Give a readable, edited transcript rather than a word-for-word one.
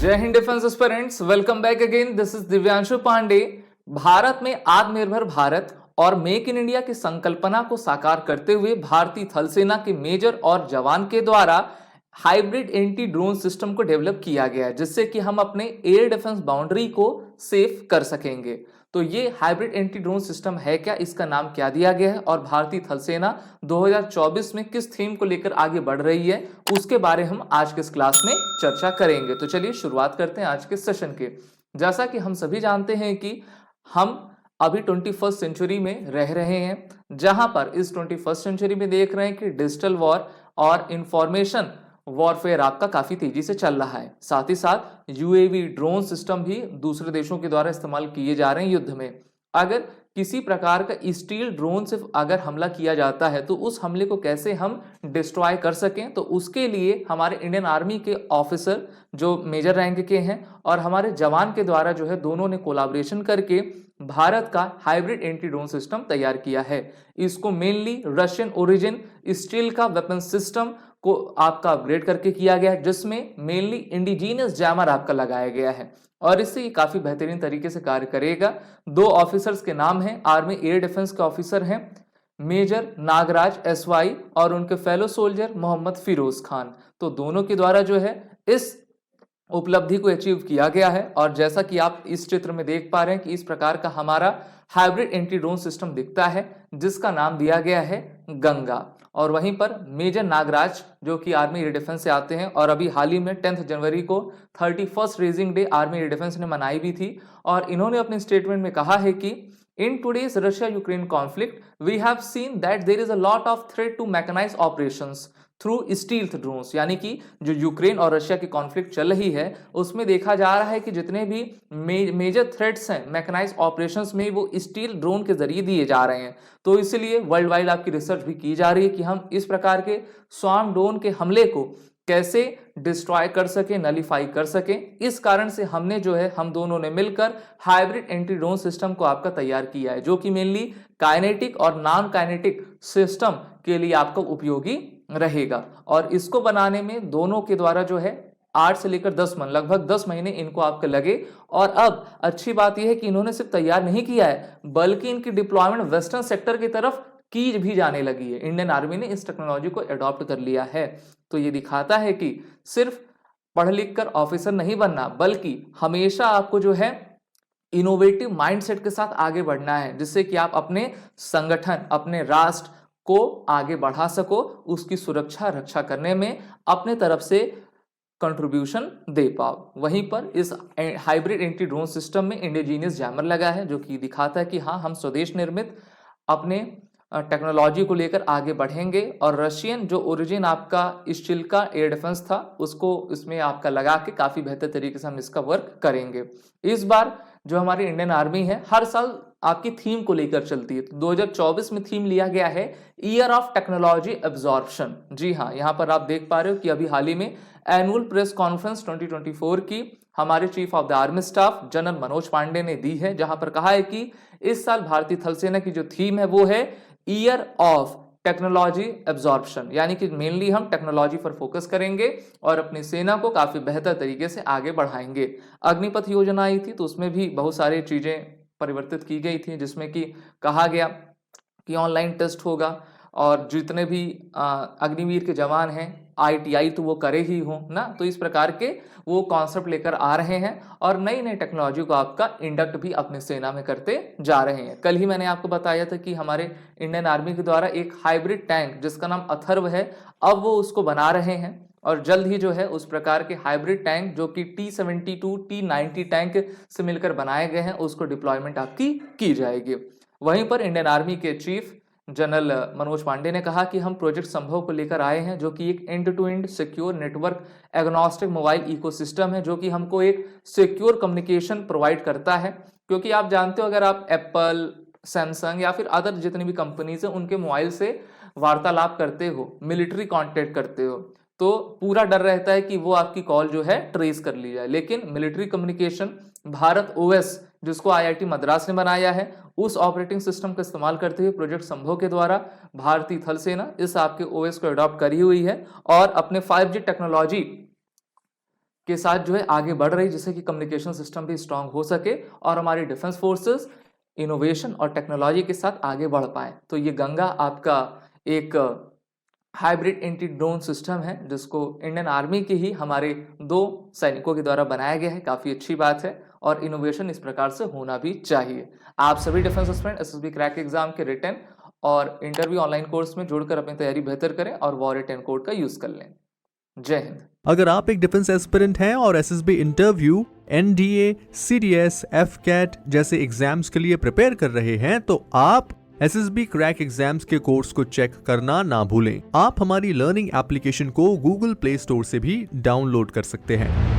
जय हिंद defence aspirants, welcome back again. This is Divyanshu Pandey. Bharat में आत्मनिर्भर भारत और मेक इन इंडिया की संकल्पना को साकार करते हुए भारतीय थल सेना के मेजर और जवान के द्वारा हाइब्रिड एंटी ड्रोन सिस्टम को डेवलप किया गया है, जिससे कि हम अपने एयर डिफेंस बाउंड्री को सेफ कर सकेंगे। तो ये हाइब्रिड एंटी ड्रोन सिस्टम है क्या, इसका नाम क्या दिया गया है और भारतीय थल सेना 2024 में किस थीम को लेकर आगे बढ़ रही है, उसके बारे हम आज के इस क्लास में चर्चा करेंगे। तो चलिए शुरुआत करते हैं आज के सेशन के। जैसा कि हम सभी जानते हैं कि हम अभी 21st सेंचुरी में रह रहे हैं, जहां पर इस 21st सेंचुरी में देख रहे हैं कि डिजिटल वॉर और इंफॉर्मेशन वॉरफेयर आपका काफी तेजी से चल रहा है। साथ ही साथ यूएवी ड्रोन सिस्टम भी दूसरे देशों के द्वारा इस्तेमाल किए जा रहे हैं युद्ध में। अगर किसी प्रकार का स्टील ड्रोन से अगर हमला किया जाता है तो उस हमले को कैसे हम डिस्ट्रॉय कर सकें, तो उसके लिए हमारे इंडियन आर्मी के ऑफिसर जो मेजर रैंक के हैं और हमारे जवान के द्वारा जो है दोनों ने कोलैबोरेशन करके भारत का हाइब्रिड एंटी ड्रोन सिस्टम तैयार किया है। इसको मेनली रशियन ओरिजिन स्टील का वेपन सिस्टम को आपका अपग्रेड करके किया गया है, जिसमें मेनली इंडिजीनियस जैमर आपका लगाया गया है और इससे ये काफी बेहतरीन तरीके से कार्य करेगा। दो ऑफिसर्स के नाम हैं, आर्मी एयर डिफेंस के ऑफिसर हैं मेजर नागराज एसवाई और उनके फेलो सोल्जर मोहम्मद फिरोज खान। तो दोनों के द्वारा जो है इस उपलब्धि को अचीव किया गया है और जैसा कि आप इस चित्र में देख पा रहे हैं कि इस प्रकार का हमारा हाइब्रिड एंटी ड्रोन सिस्टम दिखता है, जिसका नाम दिया गया है गंगा। और वहीं पर मेजर नागराज जो कि आर्मी एयर डिफेंस से आते हैं और अभी हाल ही में 10 जनवरी को 31st raising day army air defence ने मनाई भी थी और इन्होंने अपने स्टेटमेंट में कहा है कि In today's Russia-Ukraine conflict, we have seen that there is a lot of threat to mechanized operations through stealth drones। यानी कि जो यूक्रेन और रशिया की कॉन्फ्लिक्ट चल रही है उसमें देखा जा रहा है कि जितने भी मेजर थ्रेट्स हैं मैकेनाइज्ड ऑपरेशंस में वो स्टील ड्रोन के जरिए दिए जा रहे हैं। तो इसलिए वर्ल्ड वाइड आपकी रिसर्च भी की जा रही है कि हम इस प्रकार के स्वार्म ड्रोन के हमले को कैसे डिस्ट्रॉय कर सके, नलीफाई कर सके। इस कारण से हमने जो है हम दोनों ने मिलकर हाइब्रिड एंटी ड्रोन सिस्टम को आपका तैयार किया है, जो कि मेनली काइनेटिक और नॉन काइनेटिक सिस्टम के लिए आपका उपयोगी रहेगा। और इसको बनाने में दोनों के द्वारा जो है 8 से लेकर 10 मन लगभग 10 महीने इनको आपके लगे। और अब अच्छी बात यह है कि इन्होंने सिर्फ तैयार नहीं किया है बल्कि इनकी डिप्लॉयमेंट वेस्टर्न सेक्टर की तरफ की भी जाने लगी है। इंडियन आर्मी ने इस टेक्नोलॉजी को अडॉप्ट कर लिया है। तो ये दिखाता है कि सिर्फ पढ़ लिख कर ऑफिसर नहीं बनना, बल्कि हमेशा आपको जो है इनोवेटिव माइंडसेट के साथ आगे बढ़ना है, जिससे कि आप अपने संगठन, अपने राष्ट्र को आगे बढ़ा सको, उसकी सुरक्षा रक्षा करने में अपने तरफ से कंट्रीब्यूशन दे पाओ। वहीं पर इस हाइब्रिड एंटी ड्रोन सिस्टम में इंडिजीनियस जैमर लगा है, जो कि दिखाता है कि हाँ, हम स्वदेश निर्मित अपने टेक्नोलॉजी को लेकर आगे बढ़ेंगे और रशियन जो ओरिजिन आपका स्टील का एयर डिफेंस था उसको इसमें आपका लगा के काफी बेहतर तरीके से हम इसका वर्क करेंगे। इस बार जो हमारी इंडियन आर्मी है हर साल आपकी थीम को लेकर चलती है। तो 2024 में थीम लिया गया है ईयर ऑफ टेक्नोलॉजी एब्जॉर्प्शन। जी हाँ, यहाँ पर आप देख पा रहे हो कि अभी हाल ही में एनुअल प्रेस कॉन्फ्रेंस 2024 की हमारे chief of the army staff general Manoj Pandey ने दी है, जहां पर कहा है कि इस साल भारतीय थल सेना की जो थीम है वो है ईयर ऑफ टेक्नोलॉजी एब्जॉर्प्शन। यानी कि मेनली हम टेक्नोलॉजी पर फोकस करेंगे और अपनी सेना को काफी बेहतर तरीके से आगे बढ़ाएंगे। अग्निपथ योजना आई थी तो उसमें भी बहुत सारी चीजें परिवर्तित की गई थी, जिसमें कि कहा गया कि ऑनलाइन टेस्ट होगा और जितने भी अग्निवीर के जवान हैं आईटीआई तो वो करे ही हो ना। तो इस प्रकार के वो कॉन्सेप्ट लेकर आ रहे हैं और नई नई टेक्नोलॉजी को आपका इंडक्ट भी अपने सेना में करते जा रहे हैं। कल ही मैंने आपको बताया था कि हमारे इंडियन आर्मी के द्वारा एक हाइब्रिड टैंक जिसका नाम अथर्व है, अब वो उसको बना रहे हैं और जल्द ही जो है उस प्रकार के हाइब्रिड टैंक जो कि T-72 T-90 टैंक से मिलकर बनाए गए हैं उसको डिप्लॉयमेंट आपकी की जाएगी। वहीं पर इंडियन आर्मी के चीफ जनरल मनोज पांडे ने कहा कि हम प्रोजेक्ट संभव को लेकर आए हैं, जो कि एक end to end secure network agnostic mobile ecosystem है, जो कि हमको एक सिक्योर कम्युनिकेशन प्रोवाइड करता है। क्योंकि आप जानते हो अगर आप एप्पल, सैमसंग या फिर अदर जितनी भी कंपनीज है उनके मोबाइल से वार्तालाप करते हो, मिलिट्री कॉन्टेक्ट करते हो, तो पूरा डर रहता है कि वो आपकी कॉल जो है ट्रेस कर ली जाए। लेकिन मिलिट्री कम्युनिकेशन भारत ओएस जिसको आईआईटी मद्रास ने बनाया है उस ऑपरेटिंग सिस्टम का इस्तेमाल करते हुए प्रोजेक्ट संभव के द्वारा भारतीय थल सेना इस आपके ओएस को अडॉप्ट करी हुई है और अपने 5G टेक्नोलॉजी के साथ जो है आगे बढ़ रही, जिससे कि कम्युनिकेशन सिस्टम भी स्ट्रांग हो सके और हमारी डिफेंस फोर्सेस इनोवेशन और टेक्नोलॉजी के साथ आगे बढ़ पाए। तो ये गंगा आपका एक हाइब्रिड एंटी ड्रोन सिस्टम है, जिसको इंडियन आर्मी के ही हमारे 2 सैनिकों के द्वारा बनाया गया है। काफ़ी अच्छी बात है और इनोवेशन इस प्रकार से होना भी चाहिए। आप सभी defence aspirant SSB crack exam के रिटन और इंटरव्यू ऑनलाइन कोर्स में जुड़कर अपनी तैयारी बेहतर करें और वॉरियर 10 कोड का यूज कर लें। जय हिंद। अगर आप एक डिफेंस एस्पिरेंट हैं और SSB interview, NDA, CDS, AFCAT जैसे एग्जाम्स के लिए प्रिपेयर कर रहे हैं तो आप एसएसबी क्रैक एग्जाम्स के कोर्स को चेक करना ना भूलें। आप हमारी लर्निंग एप्लीकेशन को गूगल प्ले स्टोर से भी डाउनलोड कर सकते हैं।